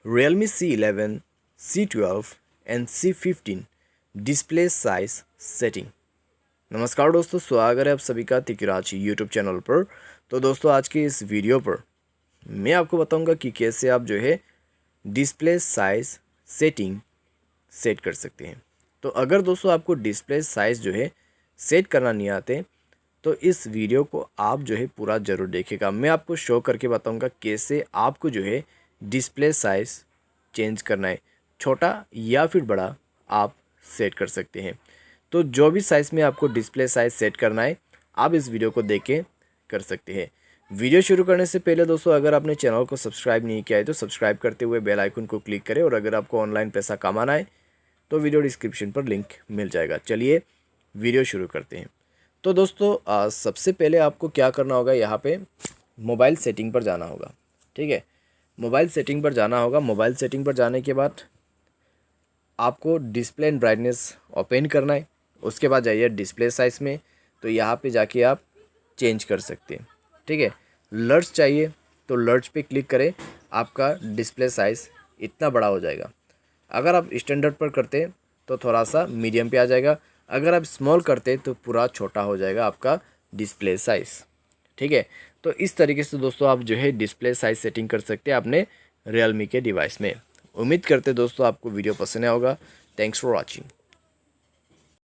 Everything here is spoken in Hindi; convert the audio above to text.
Realme C11, C12 and C15 display size setting. नमस्कार दोस्तों, स्वागत है आप सभी का तिकराची यूट्यूब चैनल पर। तो दोस्तों आज की इस वीडियो पर मैं आपको बताऊंगा कि कैसे आप जो है डिस्प्ले साइज सेटिंग सेट कर सकते हैं। तो अगर दोस्तों आपको डिस्प्ले साइज जो है सेट करना नहीं आते तो इस वीडियो को आप जो है पूरा ज़रूर देखिएगा। मैं आपको शो करके बताऊंगा कैसे आपको जो है डिस्प्ले साइज चेंज करना है, छोटा या फिर बड़ा आप सेट कर सकते हैं। तो जो भी साइज़ में आपको डिस्प्ले साइज सेट करना है आप इस वीडियो को देख के कर सकते हैं। वीडियो शुरू करने से पहले दोस्तों अगर आपने चैनल को सब्सक्राइब नहीं किया है तो सब्सक्राइब करते हुए बेल आइकन को क्लिक करें, और अगर आपको ऑनलाइन पैसा कमाना है तो वीडियो डिस्क्रिप्शन पर लिंक मिल जाएगा। चलिए वीडियो शुरू करते हैं। तो दोस्तों सबसे पहले आपको क्या करना होगा, यहाँ पे मोबाइल सेटिंग पर जाना होगा। ठीक है, मोबाइल सेटिंग पर जाना होगा। मोबाइल सेटिंग पर जाने के बाद आपको डिस्प्ले एंड ब्राइटनेस ओपन करना है। उसके बाद जाइए डिस्प्ले साइज़ में, तो यहाँ पे जाके आप चेंज कर सकते हैं। ठीक है, लर्ज चाहिए तो लर्ज पे क्लिक करें, आपका डिस्प्ले साइज़ इतना बड़ा हो जाएगा। अगर आप स्टैंडर्ड पर करते तो थोड़ा सा मीडियम पे आ जाएगा। अगर आप स्मॉल करते तो पूरा छोटा हो जाएगा आपका डिस्प्ले साइज़। ठीक है, तो इस तरीके से दोस्तों आप जो है डिस्प्ले साइज़ सेटिंग कर सकते हैं अपने Realme के डिवाइस में। उम्मीद करते दोस्तों आपको वीडियो पसंद आया होगा। Thanks for watching.